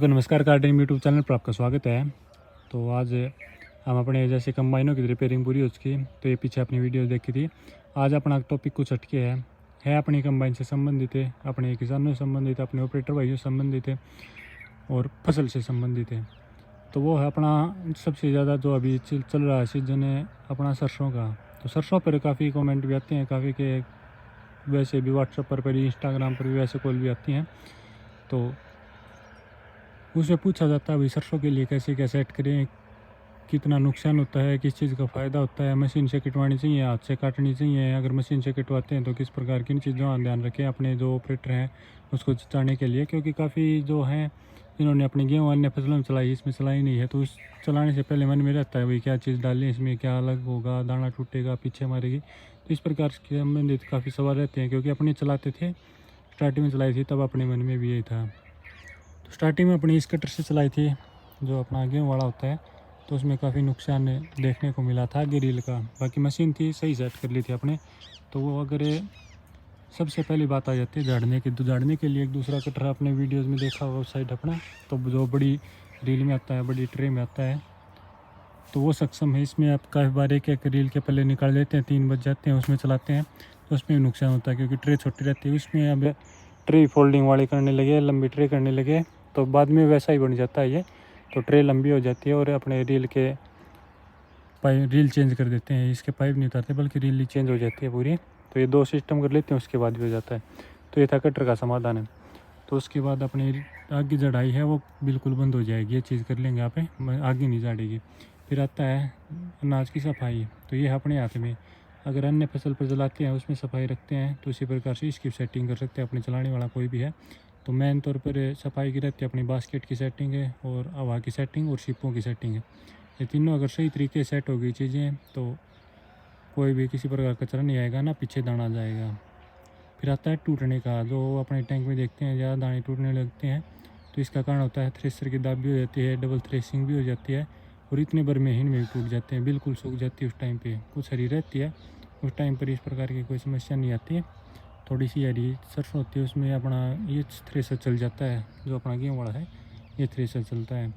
नमस्कार gardening YouTube channel पर आपका स्वागत है। तो आज हम अपने जैसे कंबाइनों की रिपेयरिंग पूरी हो चुकी, तो ये पीछे अपनी वीडियो देखी थी। आज अपना टॉपिक कुछ हटके है अपनी कंबाइन से संबंधित है, अपने किसानों से संबंधित है, अपने ऑपरेटर भाइयों से संबंधित है और फसल से संबंधित है। तो वो है अपना सबसे ज़्यादा जो अभी चल रहा है सीजन है अपना सरसों का। तो सरसों पर काफ़ी कमेंट भी आते हैं, काफ़ी के वैसे भी व्हाट्सएप पर इंस्टाग्राम पर भी वैसे कॉल भी आती हैं। तो उससे पूछा जाता है भाई सरसों के लिए कैसे क्या सेट करें, कितना नुकसान होता है, किस चीज़ का फ़ायदा होता है, मशीन से कटवानी चाहिए, हाथ से काटनी चाहिए, अगर मशीन से कटवाते हैं तो किस प्रकार किन चीज़ों का ध्यान रखें अपने जो ऑपरेटर हैं उसको चलाने के लिए। क्योंकि काफ़ी जो हैं जिन्होंने अपनी गेहूँ अन्य फसलों में चलाई, इसमें चलाई नहीं है, तो उस चलाने से पहले मन में रहता है भाई क्या चीज़ डालें, इसमें क्या अलग होगा, दाना टूटेगा, पीछे मारेगी। तो इस प्रकार के संबंधित काफ़ी सवाल रहते हैं, क्योंकि अपने चलाते थे, स्टार्टिंग में चलाई थी तब अपने मन में भी यही था। तो स्टार्टिंग में अपनी इस कटर से चलाई थी जो अपना गेहूँ वाला होता है, तो उसमें काफ़ी नुकसान देखने को मिला था गिरिल का। बाकी मशीन थी सही सेट कर ली थी अपने। तो वो अगर सबसे पहली बात आ जाती है झाड़ने की, तो झाड़ने के लिए एक दूसरा कटर आपने वीडियोस में देखा होगा उस साइड अपना, तो जो बड़ी रील में आता है, बड़ी ट्रे में आता है, तो वो सक्षम है। इसमें आप काफ़ी बार एक एक रील के पल्ले निकाल लेते हैं, 3 बज जाते हैं, उसमें चलाते हैं तो उसमें भी नुकसान होता है, क्योंकि ट्रे छोटी रहती है। उसमें अब ट्रे फोल्डिंग वाली करने लगे, लंबी ट्रे करने लगे, तो बाद में वैसा ही बन जाता है ये। तो ट्रे लंबी हो जाती है और अपने रील के पाइप रील चेंज कर देते हैं, इसके पाइप नहीं उतारते बल्कि रील ही चेंज हो जाती है पूरी। तो ये 2 सिस्टम कर लेते हैं, उसके बाद भी हो जाता है। तो ये था कटर का समाधान है। तो उसके बाद अपनी आगे जड़ाई है वो बिल्कुल बंद हो जाएगी, ये चीज़ कर लेंगे आप, आगे नहीं झाड़ेगी। फिर आता है अनाज की सफाई, तो ये अपने हाथ में, अगर अन्य फसल पर जलाते हैं उसमें सफाई रखते हैं तो उसी प्रकार से इसकी सेटिंग कर सकते हैं अपने चलाने वाला कोई भी है। तो मेन तौर पर सफाई की रहती है अपनी बास्केट की सेटिंग है, और हवा की सेटिंग और शिपों की सेटिंग है। ये तीनों अगर सही तरीके से सेट हो गई चीज़ें तो कोई भी किसी प्रकार का कचरा नहीं आएगा, ना पीछे दाना जाएगा। फिर आता है टूटने का, जो अपने टैंक में देखते हैं ज़्यादा दाने टूटने लगते हैं, तो इसका कारण होता है थ्रेसर की दाब भी हो जाती है, डबल थ्रेसिंग भी हो जाती है, और इतने भर में भी टूट जाते हैं, बिल्कुल सूख जाती है। उस टाइम पे कुछ हरी रहती है, उस टाइम पर इस प्रकार की कोई समस्या नहीं आती है। थोड़ी सी हरी सरसों होती है उसमें अपना ये थ्रेसर चल जाता है, जो अपना गेहूँ वाला है ये थ्रेसर चलता है,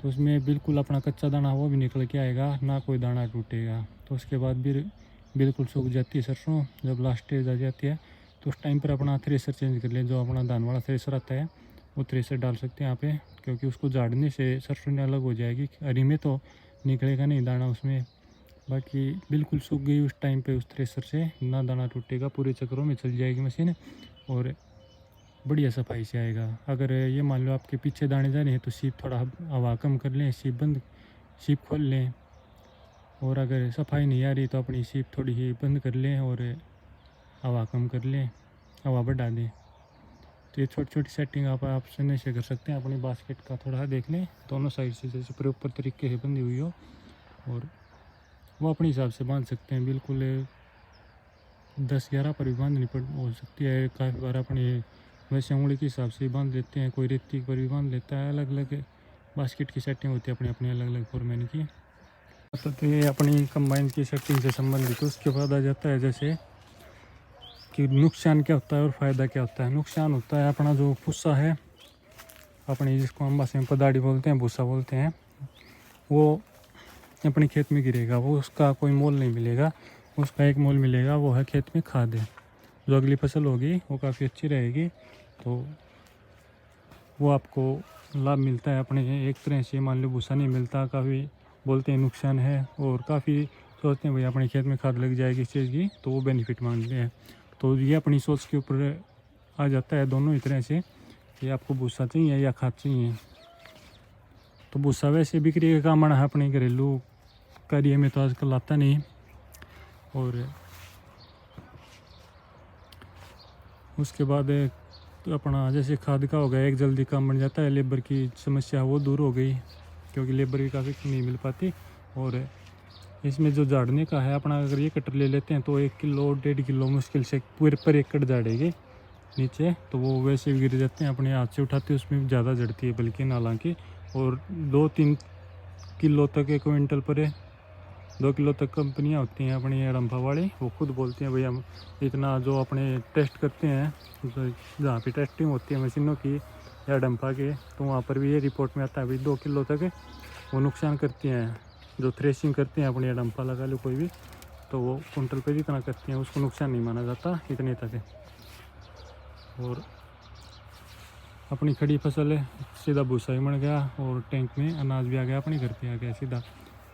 तो उसमें बिल्कुल अपना कच्चा दाना वो भी निकल के आएगा, ना कोई दाना टूटेगा। तो उसके बाद भी बिल्कुल सूख जाती है सरसों, जब लास्ट स्टेज आ जाती है तो उस टाइम पर अपना थ्रेसर चेंज कर ले, जो अपना धान वाला थ्रेसर आता है वो थ्रेसर डाल सकते हैं यहाँ पे, क्योंकि उसको झाड़ने से सरसों अलग हो जाएगी। हरी में तो निकलेगा नहीं दाना उसमें, बाकी बिल्कुल सूख गई उस टाइम पे उस थ्रेसर से ना दाना टूटेगा, पूरे चक्रों में चल जाएगी मशीन और बढ़िया सफाई से आएगा। अगर ये मान लो आपके पीछे दाने जा रहे हैं तो सीप थोड़ा हवा कम कर लें, सीप खोल लें, और अगर सफाई नहीं आ रही तो अपनी सीप थोड़ी ही बंद कर लें और हवा कम कर लें, हवा बढ़ा दें। तो ये छोटी छोटी सेटिंग आप ऑप्शन से कर सकते हैं। अपनी बास्केट का थोड़ा देख लें, दोनों साइड से जैसे प्रॉपर तरीके से बंधी हुई हो, और वो अपने हिसाब से बांध सकते हैं। बिल्कुल 10-11 पर भी बांधनी हो सकती है, काफ़ी बार अपने वैसे उंगली के हिसाब से बांध लेते हैं, कोई रेती पर भी बांध लेता है। अलग अलग बास्केट की सेटिंग होती है अपनी अपनी अलग अलग फॉर्मेट की। तो ये अपनी कंबाइन की सेटिंग से संबंधित। उसके बाद आ जाता है जैसे कि नुकसान क्या होता है और फ़ायदा क्या होता है। नुकसान होता है अपना जो भूसा है, अपनी जिसको हम भाषा में पदाड़ी बोलते हैं, भूसा बोलते हैं, वो अपने खेत में गिरेगा, वो उसका कोई मोल नहीं मिलेगा। उसका एक मोल मिलेगा, वो है खेत में खाद है, जो अगली फसल होगी वो काफ़ी अच्छी रहेगी, तो वो आपको लाभ मिलता है अपने एक तरह से। मान लो भूसा नहीं मिलता, काफ़ी बोलते हैं नुकसान है, और काफ़ी सोचते हैं भाई अपने खेत में खाद लग जाएगी इस चीज़ की, तो वो बेनिफिट मांगते हैं। तो ये अपनी सोच के ऊपर आ जाता है दोनों ही तरह से कि आपको भूसा चाहिए या खाद चाहिए। तो भूसा वैसे बिक्री का काम आना है, अपने घरेलू कार्य में तो आजकल आता नहीं, और उसके बाद तो अपना जैसे खाद का हो गया, एक जल्दी काम बन जाता है, लेबर की समस्या वो दूर हो गई, क्योंकि लेबर की काफ़ी नहीं मिल पाती। और इसमें जो झाड़ने का है अपना, अगर ये कटर ले लेते हैं तो 1 किलो 1.5 किलो मुश्किल से पूरे पर एकड़ झाड़ेगी नीचे, तो वो वैसे भी गिर जाते हैं। अपने हाथ से उठाते उसमें ज़्यादा झड़ती है बल्कि हालांकि, और 2-3 किलो तक, 1 क्विंटल पर 2 किलो तक कंपनियां होती हैं अपनी हड़म्पा वाली, वो खुद बोलती हैं भाई हम इतना, जो अपने टेस्ट करते हैं जहाँ पे टेस्टिंग होती है मशीनों की, या डंपा के, तो वहाँ पर भी ये रिपोर्ट में आता है भाई 2 किलो तक वो नुकसान करती हैं। जो थ्रेशिंग करते हैं अपनी, या डंपा लगा लो कोई भी, तो वो कुंटल पे जितना करती हैं उसको नुकसान नहीं माना जाता, इतने तक है। और अपनी खड़ी फसल है, सीधा भूसा भी बन गया और टैंक में अनाज भी आ गया, अपने घर पे आ गया सीधा।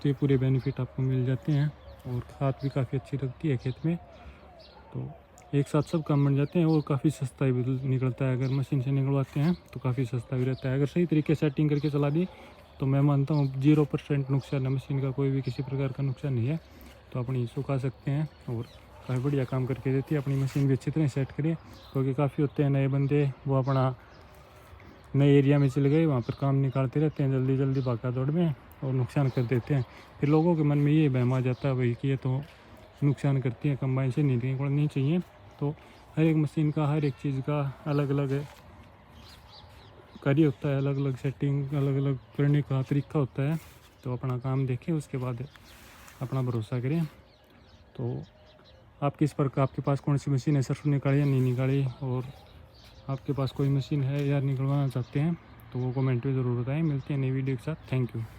तो ये पूरे बेनिफिट आपको मिल जाते हैं और खाद भी काफ़ी अच्छी लगती है खेत में। तो एक साथ सब काम बन जाते हैं और काफ़ी सस्ता भी निकलता है। अगर मशीन से निकलवाते हैं तो काफ़ी सस्ता भी रहता है। अगर सही तरीके से सेटिंग करके चला दी तो मैं मानता हूँ 0% नुकसान है, मशीन का कोई भी किसी प्रकार का नुकसान नहीं है। तो अपनी सुखा सकते हैं और काफ़ी बढ़िया काम करके देती है। अपनी मशीन भी अच्छी तरह सेट करिए, क्योंकि काफ़ी होते हैं नए बंदे, वो अपना नए एरिया में चले गए, वहाँ पर काम निकालते रहते हैं जल्दी जल्दी भागा दौड़ में और नुकसान कर देते हैं। फिर लोगों के मन में ये बहम आ जाता है भाई कि ये तो नुकसान करती है, कंबाइन से नहीं चाहिए। तो हर एक मशीन का, हर एक चीज़ का अलग अलग कार्य होता है, अलग अलग सेटिंग, अलग अलग करने का तरीका होता है। तो अपना काम देखें, उसके बाद अपना भरोसा करें। तो आप किस प्रकार, आपके पास कौन सी मशीन है, सरसों निकाली या नहीं निकाली, और आपके पास कोई मशीन है या निकलवाना चाहते हैं तो वो कमेंट में ज़रूर बताएं। मिलते हैं नई वीडियो के साथ। Thank you.